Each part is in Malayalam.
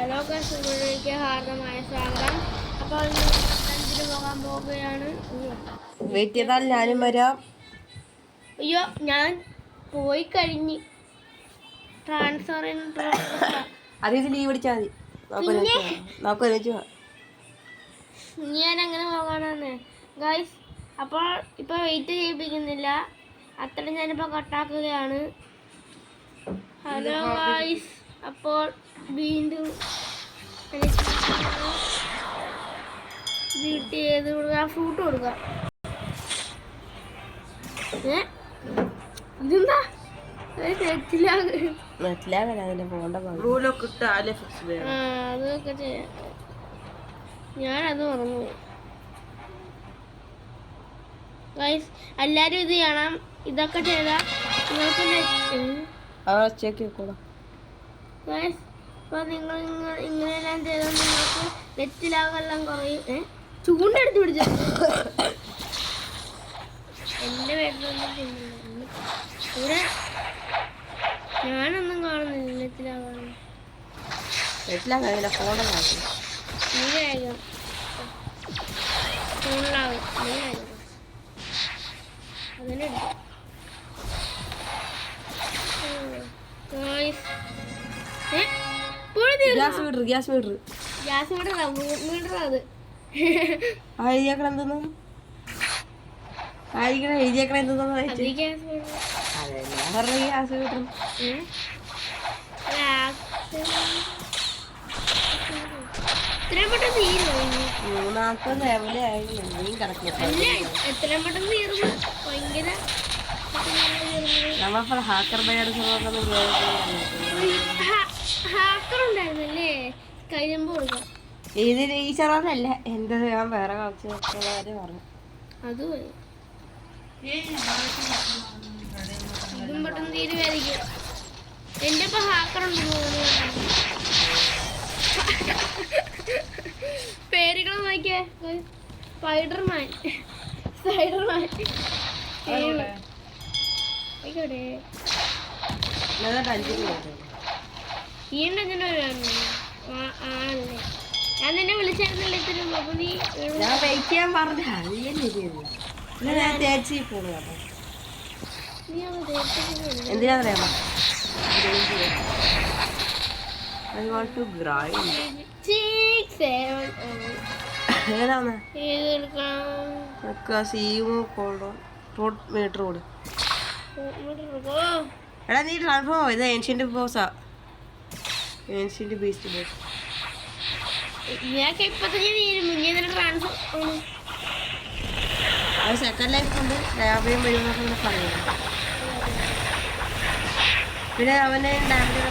ഹലോ ഗൈസ്, ഹാർദമായ സ്വാഗതം. അപ്പോൾ ഇതിന് പോകാൻ പോവുകയാണ്. വെയിറ്റ് ചെയ്താൽ ഞാനും വരാം. അയ്യോ, ഞാൻ പോയി കഴിഞ്ഞ് ട്രാൻസ്ഫർ അതിൽ ലീവ് അടിച്ചാൽ മതി. നമുക്ക് ഒരുമിച്ച് ഞാൻ അങ്ങനെ പോകാനാണ് ഗൈസ്. അപ്പോൾ ഇപ്പോൾ വെയിറ്റ് ചെയ്യിപ്പിക്കുന്നില്ല, അത്ര ഞാനിപ്പോൾ കട്ടാക്കുകയാണ്. ഹലോ ഗൈസ്, അപ്പോൾ വീണ്ടും വീട്ടിൽ ചെയ്ത് കൊടുക്കുക, ഫ്രൂട്ട് കൊടുക്കുക. ഇതെന്താ അതൊക്കെ ചെയ്യാം. ഞാനത് മറന്നു ഗൈസ്. എല്ലാരും ഇത് ചെയ്യണം. ഇതൊക്കെ ചെയ്താൽ നിങ്ങൾക്ക് ഗൈസ്, അപ്പോൾ നിങ്ങൾ ഇങ്ങനെയെല്ലാം ചെയ്താൽ നിങ്ങൾക്ക് നെറ്റിലാകെല്ലാം കുറയും. ചൂണ്ടെടുത്ത് പിടിച്ചു എൻ്റെ വീട്ടിലൊന്നും തിന്നില്ല. ഇവിടെ ഞാനൊന്നും കാണുന്നില്ല. നെറ്റിലാകാൻ നീരാകും, ഫോണിലാകും, നീരാകും. അതിനെടുത്തു ഗ്യാസ് മീറ്റർ അത് എത്രയും പെട്ടെന്ന് തീരുന്നു. എത്രയും പെട്ടെന്ന് തീർന്നു. ഭയങ്കര ഹാക്കർ ഉണ്ടായിരുന്നല്ലേ കൈലമ്പ് കൊടുക്കാം. ഇതിൽ ഈ ചെറുതല്ല എന്റെ ഞാൻ വേറെ കുറച്ച് പറഞ്ഞു. അത് ഇതും പെട്ടെന്ന് തീരുമായിരിക്കും. എന്റെ ഇപ്പൊ ഹാക്കർ ഉണ്ട്. പേരുകൾ നോക്കിയേ. സ്പൈഡർമാൻ, സ്പൈഡർമാൻ ആയിക്കോട്ടെ. ഈ ടെൻഷൻ ആണല്ലേ? ഞാൻ നിന്നെ വിളിച്ചായിരുന്നില്ല ഇത്തിരി. അപ്പൊ നീ വെയിറ്റ് ചെയ്യാൻ പറഞ്ഞു. എന്തിനാ പറയാ എടാ നീ ട്രാൻസ്ഫോം ഇത് ഏൻഷ്യന്റ് ബോസാ. Ancient beast boss. അത് സെക്കൻഡ് ലൈഫ് കൊണ്ട് ഡാമേജ് വരുമെന്നൊക്കെ പറയുന്നു. പിന്നെ അവനെ ഡാമേജ്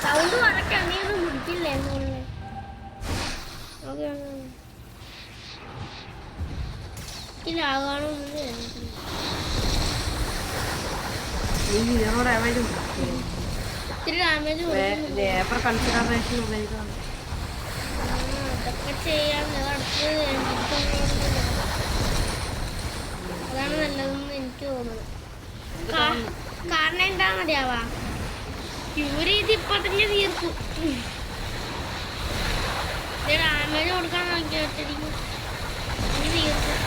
സൗണ്ട് കുറയ്ക്കാം. നീ ഒന്നും മുടിക്കില്ലേ? ഇതാകാണോന്ന് ഇത്തിരി ഡാമേജ് കൺസിഡറേഷൻ ഉപയോഗിക്കണം. അതൊക്കെ ചെയ്യാം. അതാണ് നല്ലതെന്ന് എനിക്ക് തോന്നുന്നത്. കാരണം എന്താണെന്നറിയാവാ, ക്യൂര് ഇത് ഇപ്പൊ തന്നെ തീർക്കും. ഡാമേജ് കൊടുക്കാൻ നോക്കി ഒറ്റടിക്കും തീർക്കും.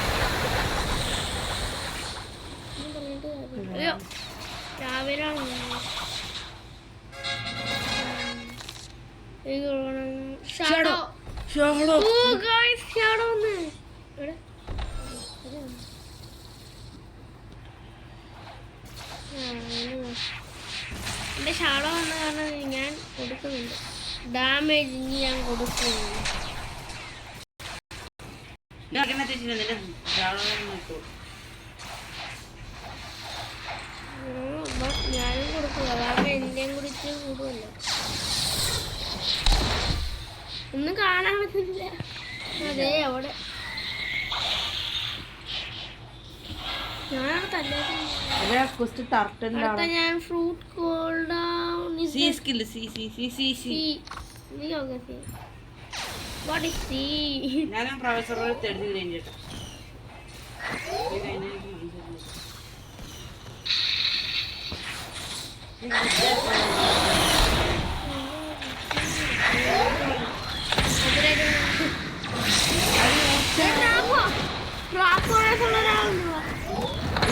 അയ്യോ, രാവിലെ ഷാഡോ ഒന്ന് എന്റെ ഷാഡോ വന്ന കാരണം ഞാൻ കൊടുക്കുന്നുണ്ട്. ഡാമേജ് ഞാൻ കൊടുക്കുന്നുണ്ട്. ഞാനും കൊടുക്കുക. കാരണം എന്റെയും കുടിച്ച് കൂടുമല്ലോ. ഒന്നും കാണാൻ പറ്റില്ല. അതെ അവിടെ ഞാൻ fruit call down. What is C? ഞാനും പ്രൊഫസറോട് തെളിഞ്ഞു കഴിഞ്ഞിട്ട്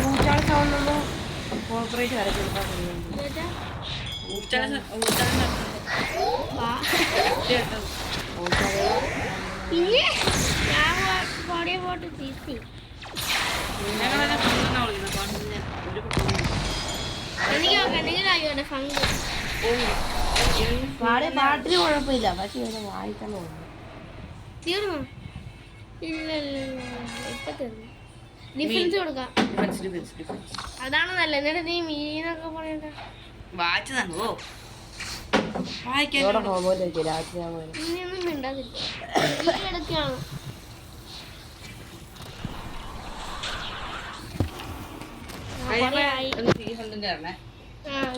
ഊച്ചാള് സൗണ്ടൊന്നും കോർപ്പറേറ്റ് വരച്ചെടുക്കാൻ പാട്ടിന് കുഴപ്പമില്ല, പക്ഷെ ഇവിടെ വായിക്കാൻ തോന്നുന്നു. തീർന്നു? ഇല്ല ഇല്ല ഇല്ല, ഇപ്പൊ തീർന്നു. ഡിഫൻസ് കൊടുക്കാം, അതാണ് നല്ലത്. എന്നിട്ട് നീ മീനൊക്കെ പറയണ്ട. വായിച്ചതാണോ? ഇനിയൊന്നും മിണ്ടാതിരിക്കാം. എടുക്കുകയാണ്.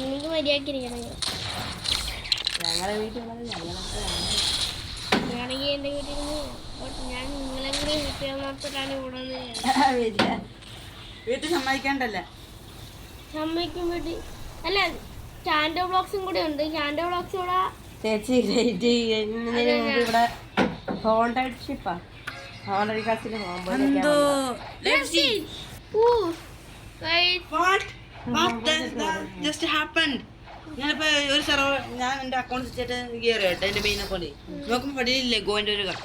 നിങ്ങൾക്ക് മര്യാദക്കിരിക്കണം. ഞങ്ങളെ വീട്ടിൽ ഞാനാണെങ്കിൽ എന്റെ വീട്ടിൽ ഞാൻ നിങ്ങളെ കൂടി ഹെൽപ്പ് ചെയ്യാൻ മാത്രമാണ് ഇവിടെ വീട്ടിൽ സമ്മതിക്കാണ്ടല്ലേ? സമ്മതിക്കും വീട്ടിൽ അല്ല. ചാൻഡോ ബ്ലോക്സും കൂടെ ഉണ്ട്. ചാൻഡോ ബ്ലോക്സ് കൂടെ ചേച്ചി ഇവിടെ ഹോണ്ടഡ് ഷിപ്പാ. Haunted castle just happened. ഞാനിപ്പോ ഒരു സെർവർ ഞാൻ എന്റെ അക്കൗണ്ട് വെച്ചിട്ട് കയറി കേട്ടോ, എന്റെ മെയിൻ അക്കൗണ്ട് നോക്കുമ്പോ പടിയിൽ ലെഗോന്റെ ഒരു കട്ട.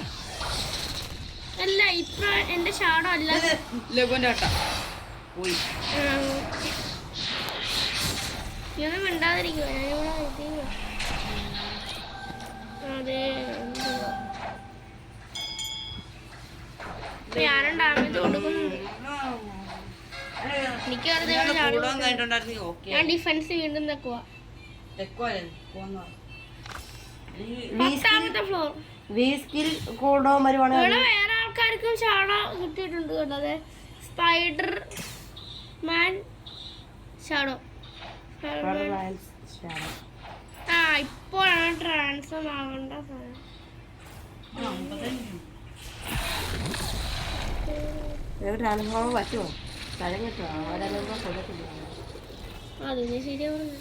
അല്ല, ഇപ്പൊ എന്റെ ഷാഡോ അല്ല, ലെഗോന്റെ കട്ട പോയി. ഇതൊന്നും മിണ്ടാതിരിക്കുവോ? ഞാനിവിടെ അതെ, ഞാനും ഡാമേജ് കൊടുക്കുന്നുണ്ട്. എനിക്ക് ഞാൻ ഡിഫൻസ് വീണ്ടും നിൽക്കുവാ. 10ാമത്തെ ഫ്ലോർ. ഇവിടെ വേറെ ആൾക്കാർക്കും ഷാഡോ കിട്ടിയിട്ടുണ്ട് കേട്ടോ. അതെ, സ്പൈഡർ മാൻ ഷാഡോ. ആ, ഇപ്പോഴാണ് ട്രാൻസ്ഫോം ആവേണ്ട സാധനം. ട്രാൻസ്ഫോം പറ്റുമോ? സ്ഥലം കിട്ടുമോ? കൊടുക്കില്ല. അതിന് ശരിയാവുന്നു.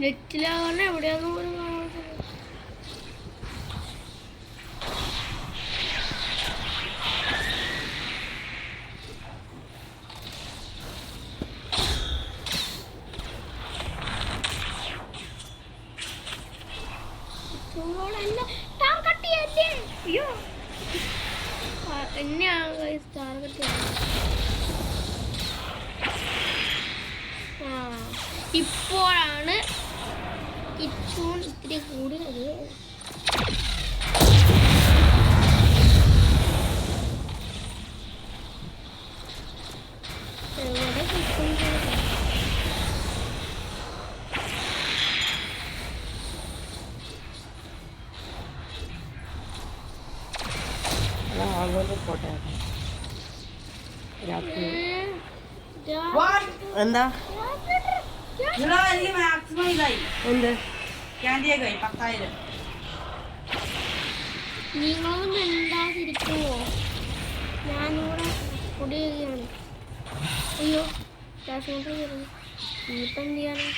നെറ്റിലാവണ എവിടെയാന്ന് പോലും കാണാൻ. ഇപ്പോഴാണ് ഇച്ചൂൺ ഇത്തിരി കൂടുതൽ. എവിടെ കിട്ടും? എന്താ മാക്സിമം ഇതായി എന്ത് ക്യാൻഡിയായി 10,000. നിങ്ങളൊന്നും മിണ്ടാതിരിക്കുമോ? ഞാനിവിടെ കുടിയാണ്. അയ്യോ, ക്യാഷ് കൊണ്ട് കയറുന്നു. ഇനിയിപ്പം എന്ത് ചെയ്യാനാ?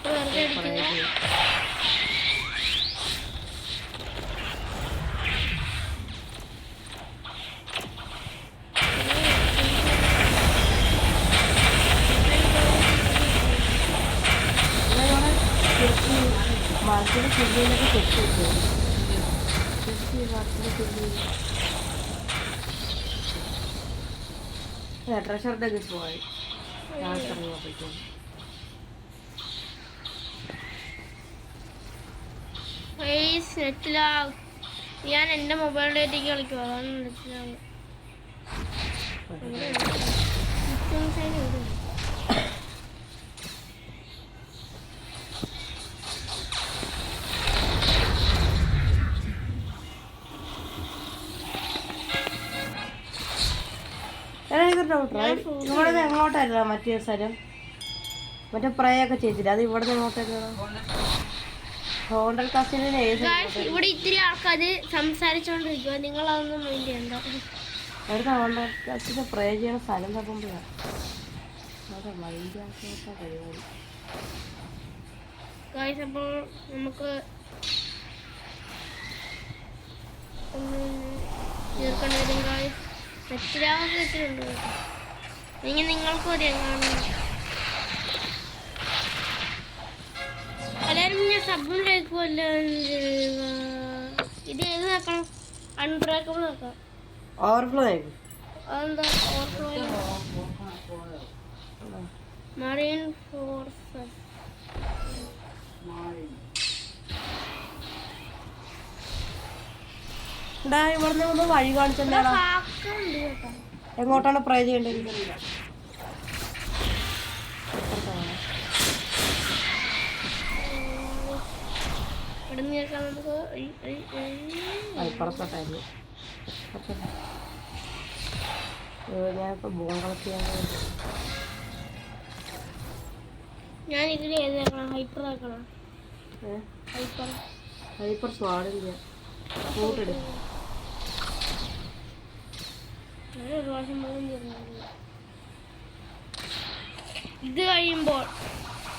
വെറുതെ അടിക്കുക. മാർക്കിന് ചില്ലിനൊക്കെ ചെക്ക് ട്രഷറിൻ്റെ ഗിഫ്റ്റ് പോയി നെറ്റിലാവും. ഞാൻ എൻ്റെ മൊബൈൽ ഡേറ്റയ്ക്ക് കളിക്കും, അതാണ് നെറ്റിലാവും. ഇവിടെ എങ്ങോട്ടായിരുന്നു മറ്റേ സ്ഥലം? മറ്റേ പ്രയൊക്കെ ചെയ്തില്ല, അത് ഇവിടെ എങ്ങോട്ടായിരുന്നു? ഹോണ്ടൽ കാസ്റ്റിന് ഏത് ഇവിടെ ഇത്തിരി ആൾക്കാർ സംസാരിച്ചോണ്ടിരിക്കുക, നിങ്ങളതൊന്നും മൈൻഡ് ചെയ്യണ്ട. അവർക്ക് ഹോണ്ടൽ കാസ്റ്റിന് പ്രേ ചെയ്യണ സ്ഥലം തപ്പുമ്പോഴാണ് അതെ മൈൻഡാക്കാത്ത പരിപാടി. ഗായ്സ് അപ്പോൾ നമുക്ക് തീർക്കേണ്ടി വരും ഗായ്സ്. എത്രയാവുന്നുണ്ട് ഇനി നിങ്ങൾക്കും ഒരു എങ്ങാണ് എല്ലാവരും ഞാൻ സബ്ബിലേക്ക് വല്ല ഇത് ഏത് നോക്കണം? അൺബ്രേക്കബിൾ നോക്കാം. ഓവർഫ്ലോ ആയിരിക്കും. അതെന്താ ഓവർഫ്ലോ? Marine forces. ഇവിടുന്ന് ഒന്ന് വഴി കാണിച്ചെന്താണ് എങ്ങോട്ടാണ് പ്രേ ചെയ്യേണ്ടത്? ഇപ്പുറത്തോട്ടായിരുന്നു. ഞാനിപ്പോ ബോൺ കളക്ട് ചെയ്യാൻ ഞാൻ ഇതിൽ ഏതാക്കണം? ഹൈപ്പർ ആക്കണം. ഹൈപ്പർ സ്വാഡില്ല. കൂട്ടിട്. ഒരു പ്രാവശ്യം പോലും തീർന്നില്ല. ഇത് കഴിയുമ്പോൾ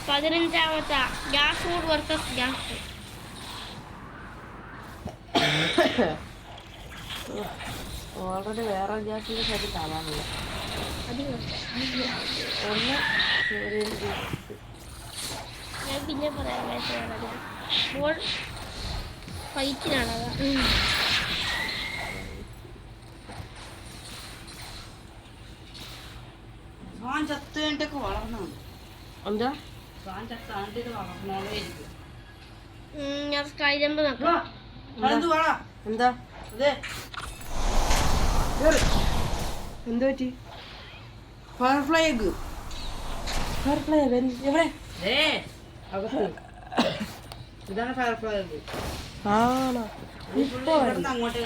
15ാമത്തെ gas food versus gas food. Already വേറെ ഗ്യാസിന്റെ സൈഡിൽ കാണാനില്ല. ഒന്ന് ഞാൻ പിന്നെ പറയാം. ബോൾ ഫൈറ്റിനാണത്. എന്താ ഞാൻ സ്കൈ ജമ്പ് നോക്കാം. എന്താ എന്താ പറ്റി? Firefly egg. ഫയർഫ്ലൈ എഗ് എവിടെ? ഇതാണ് ഫയർഫ്ലൈ എഗ്. ആണോ? ഇപ്പൊ അങ്ങോട്ട്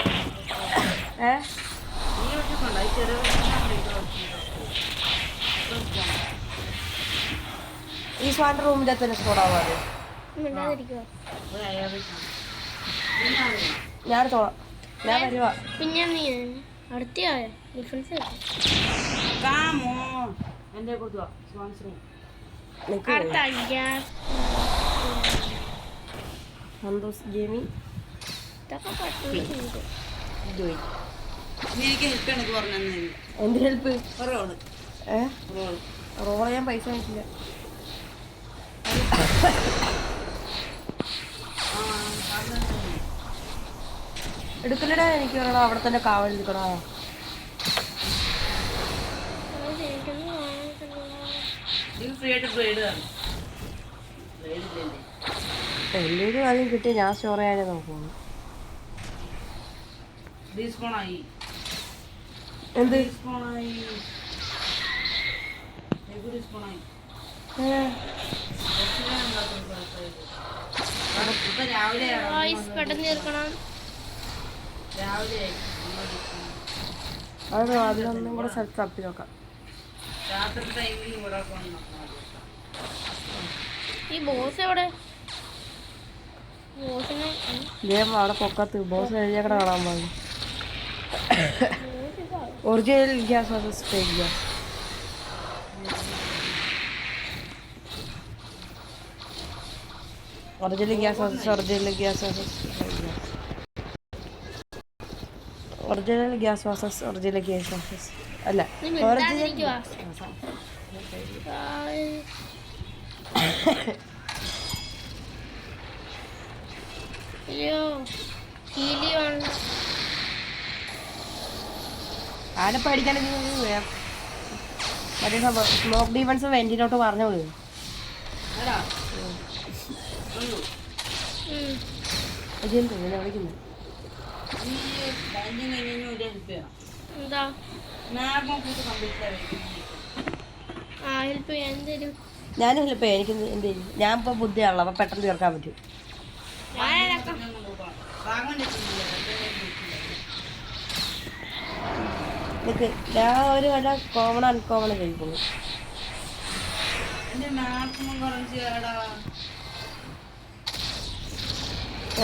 ഈ സ്വാൻ്റെ റൂമിൻ്റെ തന്നെ സ്കോഡാവാതെ ഞാൻ എടുത്തോളാം. ഞാൻ വരുവാ. പിന്നെ നീ അടുത്ത ഡിഫൻസ് സന്തോഷ് ജെമി എന്ത് ഹെൽപ്പ്? റോള് ചെയ്യാൻ പൈസ വാങ്ങിച്ചില്ല. എടുക്കലടാ, എനിക്ക് പറയണോ അവിടെ തന്നെ കാവൽ നിൽക്കണോ? എന്തെങ്കിലും ആദ്യം കിട്ടിയ ഞാൻ സ്റ്റോർ ചെയ്യാനേ നോക്കുന്നു. എന്ത് പെട്ടെന്ന് തീർക്കണം. അത് അതിലൊന്നും കൂടെ സ്ഥലത്ത് തപ്പി നോക്കാം. ഈ ബോസ് എവിടെ? ബോസിനെ അവിടെ പൊക്കത്ത് ബോസ് എഴുതിയൊക്കെ കാണാൻ പാടില്ല. Original gas versus fake gas. Original gas versus original gas versus fake gas. Original gas versus original gas versus അല്ല ഒറിജിനൽ അയ്യോ ഹീലിയാണ്. ആരെ പേടിക്കാനെങ്കിൽ മറ്റേ സംഭവം സ്മോക്ക് ഡീവൻസ് വെന്റിലോട്ട് പറഞ്ഞു വിടും. വിളിക്കുന്നു എന്താ ഹെൽപ്പ് ചെയ്യാൻ എന്തേലും? ഞാൻ ഹെൽപ്പ് ചെയ്യാം. എനിക്ക് എന്ത് ചെയ്യും? ഞാൻ ഇപ്പോൾ ബുദ്ധിയാണല്ലോ, അപ്പം പെട്ടെന്ന് തീർക്കാൻ പറ്റും. നിക്ക് ഞാൻ ഒരു വല്ല കോമൺ അൺകോമൺ കഴിക്കുന്നു.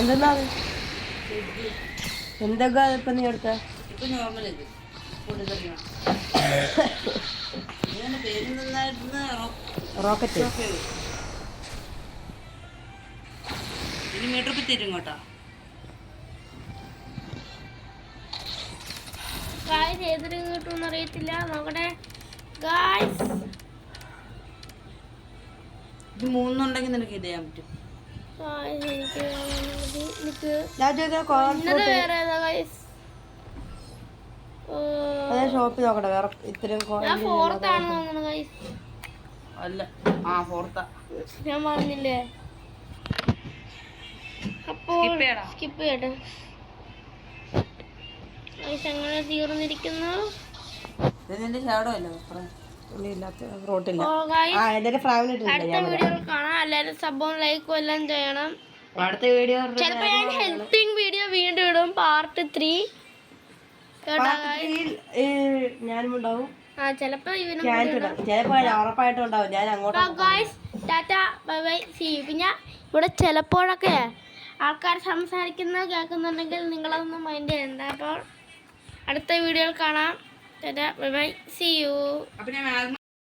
എന്തെന്നാ അത്? എന്തൊക്കെ ഇപ്പം നീ എടുത്ത? ഇപ്പൊ നോർമൽ ഇത് ഇതിന്റെ പേര് നന്നായിരുന്നു. റോക്കറ്റ്. ഇനി മീറ്റർ ഇപ്പം തരും കേട്ടോ. ഗായ്സ് ഏതൊരു കിട്ടുമെന്ന് അറിയത്തില്ല. നോക്കട്ടെ ഗായ്സ്. ഇത് 3 ഉണ്ടെങ്കിൽ നിനക്ക് ഇത് ചെയ്യാൻ പറ്റും. എനിക്ക് ഞാൻ ചോദിക്കാൻ ഇന്നത് വേറെ ഏതാ ഗായ്സ്? ഷോപ്പിൽ നോക്കട്ടെ വേറെ ഇത്രയും ഞാൻ ഫോർത്താണ് തോന്നുന്നു ഗായ്സ്. അല്ല ഫോർത്താ. ഞാൻ പറഞ്ഞില്ലേ. അപ്പോൾ സ്കിപ്പ് ചെയ്യട്ടെ. ഗായ്സ് അങ്ങനെ തീർന്നിരിക്കുന്നു. ഇതിന്റെ ഷാഡോ അല്ലേ റോട്ടില്ല. അപ്പോൾ ഗായ്സ് ഫ്രാമിലിട്ടില്ല. അടുത്ത വീഡിയോയിൽ കാണാം. എല്ലാവരും സബും ലൈക്കും എല്ലാം ചെയ്യണം. അടുത്ത വീഡിയോ ചിലപ്പോ ഞാൻ ഹെൽപ്പിംഗ് വീഡിയോ വീണ്ടും ഇടും, പാർട്ട് 3. ഞാനും ഉണ്ടാവും. ചിലപ്പോ ഇവനും ചിലപ്പോ ഉറപ്പായിട്ടും ഉണ്ടാവും. ഞാൻ അങ്ങോട്ട് tata bye bye see you. പിന്നെ ഇവിടെ ചിലപ്പോഴൊക്കെ ആൾക്കാർ സംസാരിക്കുന്നത് കേൾക്കുന്നുണ്ടെങ്കിൽ നിങ്ങളതൊന്നും മൈൻഡ് ചെയ്യണ്ട. അപ്പോൾ അടുത്ത വീഡിയോയിൽ കാണാം. Tata bye bye see you. അപ്പൊ ഞാൻ